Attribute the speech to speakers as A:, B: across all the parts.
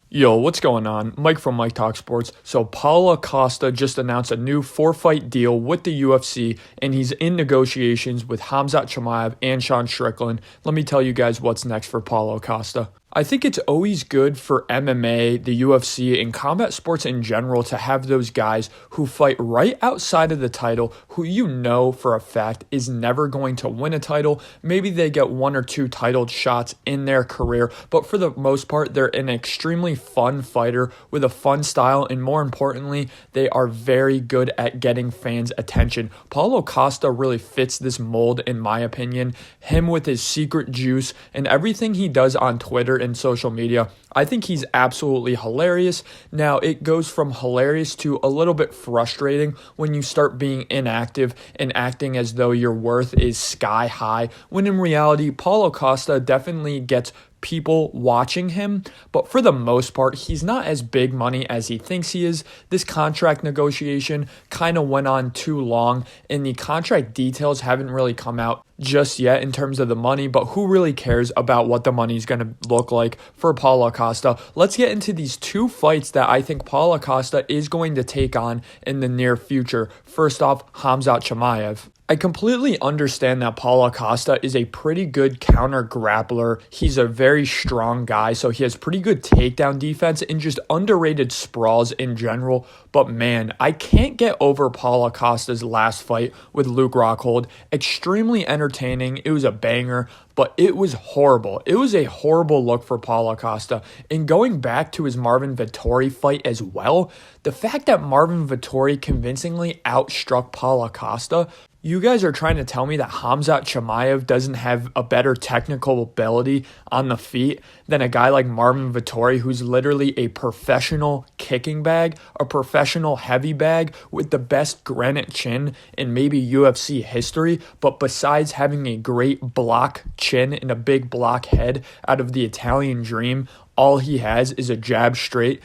A: Yo, what's going on? Mike from Mike Talk Sports. So Paulo Costa just announced a new 4-fight deal with the UFC, and he's in negotiations with Khamzat Chimaev and Sean Strickland. Let me tell you guys what's next for Paulo Costa. I think it's always good for MMA, the UFC, and combat sports in general to have those guys who fight right outside of the title, who you know for a fact is never going to win a title. Maybe they get 1 or 2 titled shots in their career, but for the most part, they're an extremely fun fighter with a fun style, and more importantly, they are very good at getting fans' attention. Paulo Costa really fits this mold, in my opinion. Him with his secret juice and everything he does on Twitter and social media, I think he's absolutely hilarious. Now, it goes from hilarious to a little bit frustrating when you start being inactive and acting as though your worth is sky high, when in reality, Paulo Costa definitely gets people watching him, but for the most part, he's not as big money as he thinks he is. This contract negotiation kind of went on too long, and the contract details haven't really come out just yet in terms of the money, but who really cares about what the money is going to look like for Paulo Costa? Let's get into these 2 fights that I think Paulo Costa is going to take on in the near future. First off, Khamzat Chimaev. I completely understand that Paulo Costa is a pretty good counter grappler. He's a very strong guy, so he has pretty good takedown defense and just underrated sprawls in general. But man, I can't get over Paulo Costa's last fight with Luke Rockhold. Extremely entertaining. It was a banger, but it was horrible. It was a horrible look for Paulo Costa. And going back to his Marvin Vettori fight as well, the fact that Marvin Vettori convincingly outstruck Paulo Costa, you guys are trying to tell me that Khamzat Chimaev doesn't have a better technical ability on the feet than a guy like Marvin Vettori, who's literally a professional kicking bag, a professional heavy bag with the best granite chin in maybe UFC history. But besides having a great block chin and a big block head out of the Italian Dream, all he has is a jab straight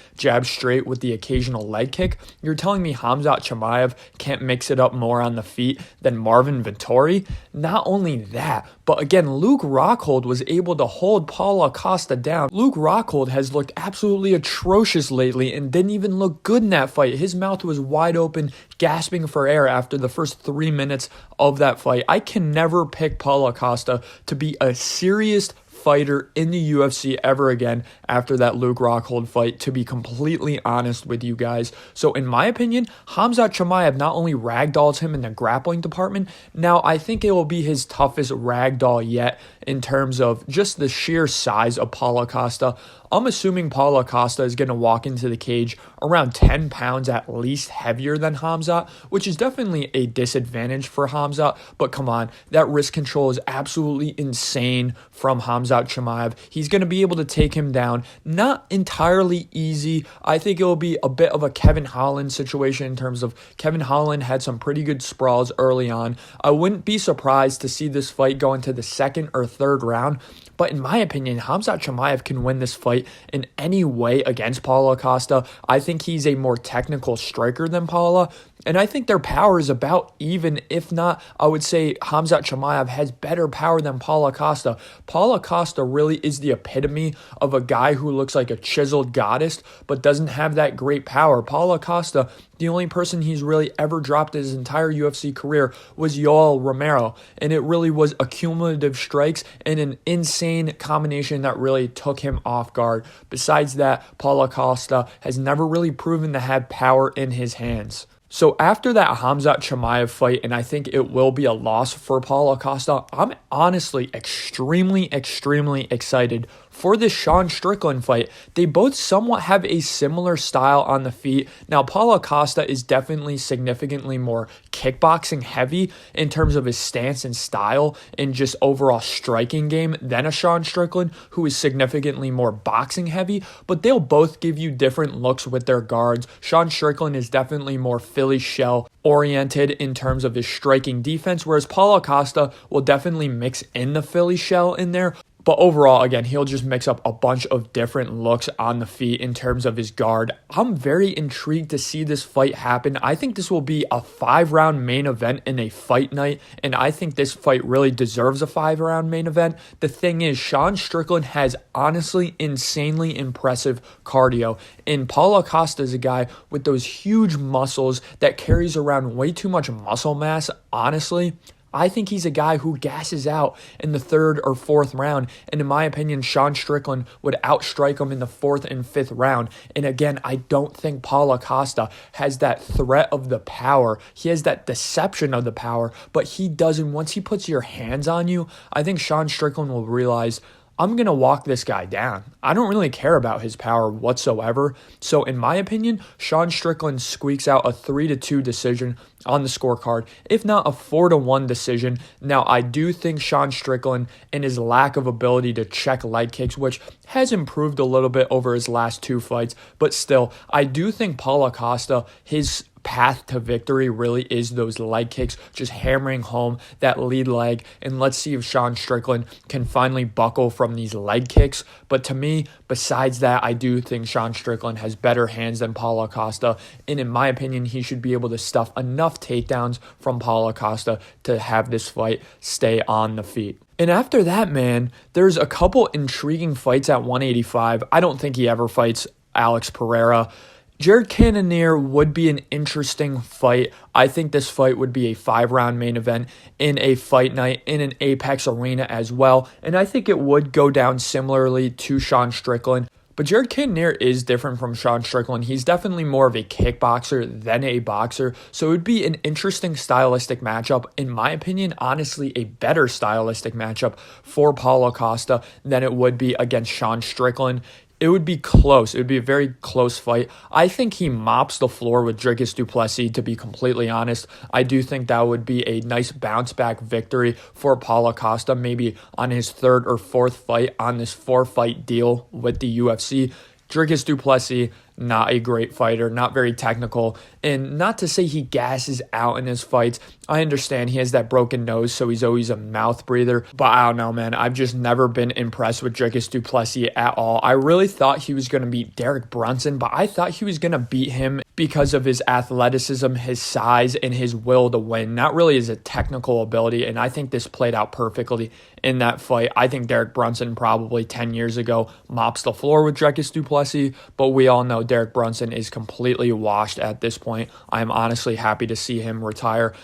A: with the occasional leg kick. You're telling me Khamzat Chimaev can't mix it up more on the feet than Marvin Vettori? Not only that, but again, Luke Rockhold was able to hold Paulo Costa down. Luke Rockhold has looked absolutely atrocious lately and didn't even look good in that fight. His mouth was wide open, gasping for air after the first 3 minutes of that fight. I can never pick Paulo Costa to be a serious fighter in the UFC ever again after that Luke Rockhold fight, to be completely honest with you guys. So in my opinion, Khamzat Chimaev not only ragdolls him in the grappling department, now I think it will be his toughest ragdoll yet in terms of just the sheer size of Paulo Costa. I'm assuming Paulo Costa is going to walk into the cage around 10 pounds at least heavier than Khamzat, which is definitely a disadvantage for Khamzat. But come on, that wrist control is absolutely insane from Khamzat Chimaev. He's going to be able to take him down. Not entirely easy. I think it will be a bit of a Kevin Holland situation in terms of Kevin Holland had some pretty good sprawls early on. I wouldn't be surprised to see this fight go into the 2nd or 3rd round. But in my opinion, Khamzat Chimaev can win this fight in any way against Paulo Costa. I think he's a more technical striker than Paulo, and I think their power is about even. If not, I would say Khamzat Chimaev has better power than Paulo Costa. Paulo Costa really is the epitome of a guy who looks like a chiseled goddess, but doesn't have that great power. Paulo Costa, the only person he's really ever dropped his entire UFC career was Yoel Romero, and it really was accumulative strikes and an insane combination that really took him off guard. Besides that, Paulo Costa has never really proven to have power in his hands. So after that Khamzat Chimaev fight, and I think it will be a loss for Paulo Costa, I'm honestly extremely excited for this Sean Strickland fight. They both somewhat have a similar style on the feet. Now, Paulo Costa is definitely significantly more kickboxing heavy in terms of his stance and style and just overall striking game than a Sean Strickland, who is significantly more boxing heavy, but they'll both give you different looks with their guards. Sean Strickland is definitely more Philly shell oriented in terms of his striking defense, whereas Paulo Costa will definitely mix in the Philly shell in there. But overall, again, he'll just mix up a bunch of different looks on the feet in terms of his guard. I'm very intrigued to see this fight happen. I think this will be a 5-round main event in a fight night, and I think this fight really deserves a 5-round main event. The thing is, Sean Strickland has honestly insanely impressive cardio, and Paulo Costa is a guy with those huge muscles that carries around way too much muscle mass, honestly. I think he's a guy who gasses out in the 3rd or 4th round. And in my opinion, Sean Strickland would outstrike him in the 4th and 5th round. And again, I don't think Paulo Costa has that threat of the power. He has that deception of the power, but he doesn't. Once he puts your hands on you, I think Sean Strickland will realize, I'm going to walk this guy down. I don't really care about his power whatsoever. So in my opinion, Sean Strickland squeaks out a 3-2 decision on the scorecard, if not a 4-1 decision. Now, I do think Sean Strickland and his lack of ability to check leg kicks, which has improved a little bit over his last 2 fights, but still, I do think Paulo Costa, his path to victory really is those leg kicks, just hammering home that lead leg. And let's see if Sean Strickland can finally buckle from these leg kicks. But to me, besides that, I do think Sean Strickland has better hands than Paulo Costa. And in my opinion, he should be able to stuff enough takedowns from Paulo Costa to have this fight stay on the feet. And after that, man, there's a couple intriguing fights at 185. I don't think he ever fights Alex Pereira. Jared Cannonier would be an interesting fight. I think this fight would be a 5-round main event in a fight night in an Apex arena as well. And I think it would go down similarly to Sean Strickland. But Jared Cannonier is different from Sean Strickland. He's definitely more of a kickboxer than a boxer. So it would be an interesting stylistic matchup. In my opinion, honestly, a better stylistic matchup for Paulo Costa than it would be against Sean Strickland. It would be close. It would be a very close fight. I think he mops the floor with Dricus Du Plessis, to be completely honest. I do think that would be a nice bounce-back victory for Paulo Costa, maybe on his 3rd or 4th fight on this 4-fight deal with the UFC. Dricus Du Plessis, not a great fighter, not very technical, and not to say he gasses out in his fights. I understand he has that broken nose, so he's always a mouth breather, but I don't know, man. I've just never been impressed with Dricus Du Plessis at all. I really thought he was going to beat Derek Brunson, but I thought he was going to beat him because of his athleticism, his size, and his will to win, not really his technical ability, and I think this played out perfectly in that fight. I think Derek Brunson probably 10 years ago mops the floor with Dricus Du Plessis, but we all know Derek Brunson is completely washed at this point. I'm honestly happy to see him retire.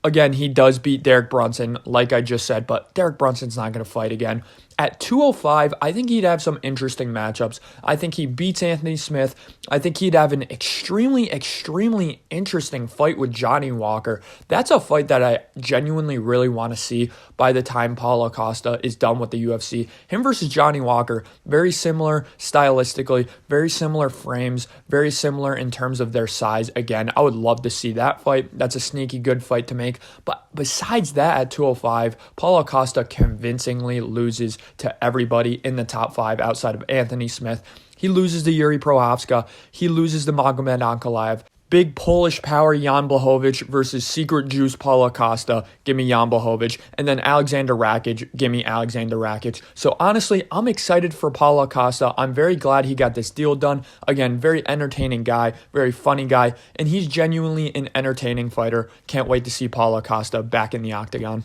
A: Again, he does beat Derek Brunson, like I just said, but Derek Brunson's not going to fight again. At 205, I think he'd have some interesting matchups. I think he beats Anthony Smith. I think he'd have an extremely interesting fight with Johnny Walker. That's a fight that I genuinely really want to see by the time Paulo Costa is done with the UFC. Him versus Johnny Walker, very similar stylistically, very similar frames, very similar in terms of their size. Again, I would love to see that fight. That's a sneaky good fight to make. But besides that, at 205, Paulo Costa convincingly loses to everybody in the top 5 outside of Anthony Smith. He loses to Yuri Prochazka. He loses to Magomed Ankalaev. Big Polish power Jan Blachowicz versus Secret Juice Paulo Costa. Give me Jan Blachowicz. And then Alexander Rakic. Give me Alexander Rakic. So honestly, I'm excited for Paulo Costa. I'm very glad he got this deal done. Again, very entertaining guy, very funny guy, and he's genuinely an entertaining fighter. Can't wait to see Paulo Costa back in the octagon.